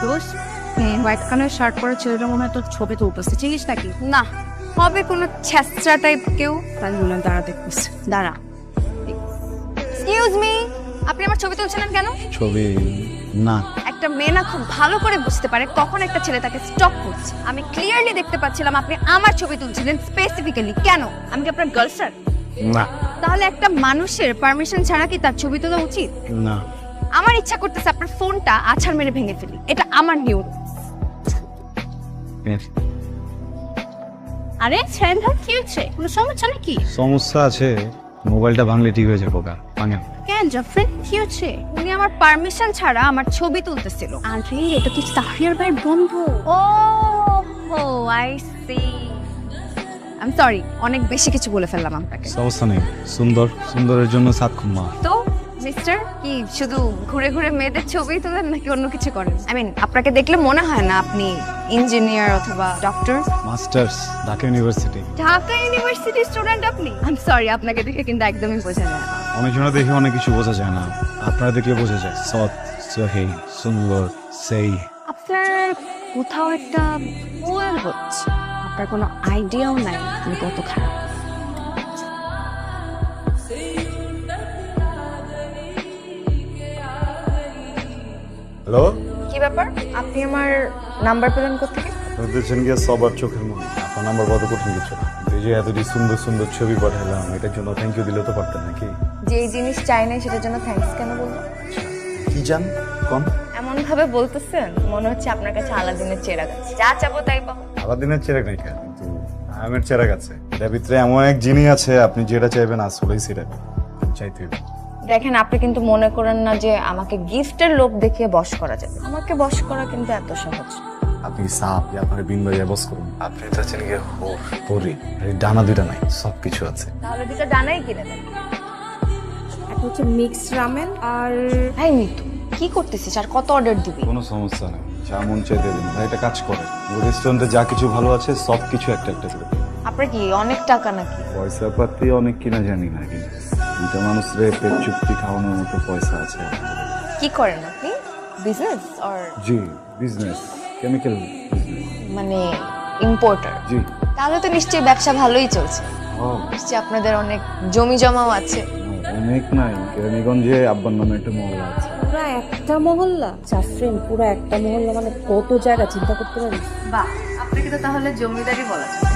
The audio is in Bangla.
দোষ হোয়াইট কালার শার্ট পরে ছেলেটা মনে হয় তোর ছবি তুলতেছে, চিনিস নাকি? না, হবে কোনো ছ্যাঁচড়া টাইপ কেউ। তাই বললাম দাঁড়া দেখতেছে, দাঁড়া। এক্সকিউজ মি, আপনি আমার ছবি তুলছিলেন কেন? ছবি না, একটা মেয়ে না খুব ভালো করে বুঝতে পারে কখন একটা ছেলে তাকে স্টপ করছে। আমি ক্লিয়ারলি দেখতে পাচ্ছিলাম আপনি আমার ছবি তুলছিলেন স্পেসিফিক্যালি। কেন? আমি কি আপনার গার্লফ্রেন্ড? না, তাহলে একটা মানুষের পারমিশন ছাড়া কি তার ছবি তোলা উচিত? না। আমার ইচ্ছা করতেছে আপনার ফোনটা আছাড় মেরে ভেঙে ফেলি। এটা আমার নিয়ম। আরে শ্রেন্ধা কি হচ্ছে? কোনো সমস্যা নাকি? সমস্যা আছে, মোবাইলটা ভাঙলে ঠিক হয়ে যাবে। ভাঙে কেন জাফরিন কি হচ্ছে? উনি আমার পারমিশন ছাড়া আমার ছবি তুলতেছিল। আরে এটা তো সাহরিয়ার ভাইয়ের বন্ধু। Oh I see. I am sorry, অনেক বেশি কিছু বলে ফেললাম আপনাকে। সমস্যা নেই, সুন্দরের জন্য সাত খুম্মা। তো মিস্টার কি শুধু ঘুরে ঘুরে মেয়েদের ছবি তোলেন নাকি অন্য কিছু করেন? আই মিন আপনাকে দেখলে মনে হয় না আপনি ইঞ্জিনিয়ার অথবা doctor. Masters, Dhaka university. Dhaka ইউনিভার্সিটির স্টুডেন্ট আপনি? আই এম সরি, আপনাকে দেখে কিন্তু একদমই বোঝা যায় না। অনেকজনে দেখে অনেক কিছু বোঝা যায় না, আপনারা দেখলে বোঝা যায়। সৎ, সহি, সুন্দর, সেই। আপনার কোথাও একটা ভুল হচ্ছে। আপনার কোনো আইডিয়াও নাই আপনি কত খারাপ। হ্যালো, কি ব্যাপার? আপনি আমার নাম্বার পেলেন কোত্থেকে? দেখছেন গিয়ে সবার চোখের মনে আপনার নাম্বার কত কঠিন কিছু না। এই যে এতটি সুন্দর সুন্দর ছবি পাঠালাম, এটার জন্য থ্যাংক ইউ দিলে তো পারতেন নাকি? যে জিনিস চাই না সেটার জন্য থ্যাঙ্কস কেন বলবো? কি জান কোন? এমন ভাবে বলতেছেন মনে হচ্ছে আপনার কাছে আলাদিনের চেরাগ আছে, যা চাবো তাই পাবো। আলাদিনের চেরাগ নাই কেন, কিন্তু আমের চেরাগ আছে। এটার ভিতরে এমন এক জিনিস আছে, আপনি যেটা চাইবেন আসলেই সেটা চাইতে হবে। দেখেন, আপনি কিন্তু মনে করেন না যে আমাকে গিফটের লোভ দেখিয়ে বশ করা যাবে। আমাকে বশ করা কিন্তু এত সহজ না। আপনি সাপ, আপনার বিন বাজিয়ে বস করুন। আপনি তো আছেন গিয়ে পরি, ডানা দুইটা নাই, সব কিছু আছে। তাহলে দুটো ডানাই কিনে দেন। একটা হচ্ছে মিক্সড রামেন আর ভাই মিতু, কি করতেছিস আর কত অর্ডার দিবি? কোনো সমস্যা নেই, যা মন চাইতে দিন। ভাই এটা কাজ করে, রেস্টুরেন্টে যা কিছু ভালো আছে সব কিছু একটা একটা করে। আপনার কি অনেক টাকা নাকি? পয়সা পাতি অনেক কিনা জানি না, কিন্তু দুইটা মানুষরে পেট চুক্তি খাওয়ানোর মতো পয়সা আছে। কি করেন আপনি? Business or G, business, chemical business. মানে ইম্পোর্টার? জি। তাহলে তো নিশ্চয়ই ব্যবসা ভালোই চলছে। ও, নিশ্চয়ই আপনাদের অনেক জমি জমাও আছে। অনেক নাই, কেরানীগঞ্জে আব্বার নামে একটা মহল্লা আছে। পুরা একটা মহল্লা? জাফরিন পুরা একটা মহল্লা মানে কত জায়গা চিন্তা করতে পারিস? বাহ, আপনাকে তো তাহলে জমিদারি বলা যায়।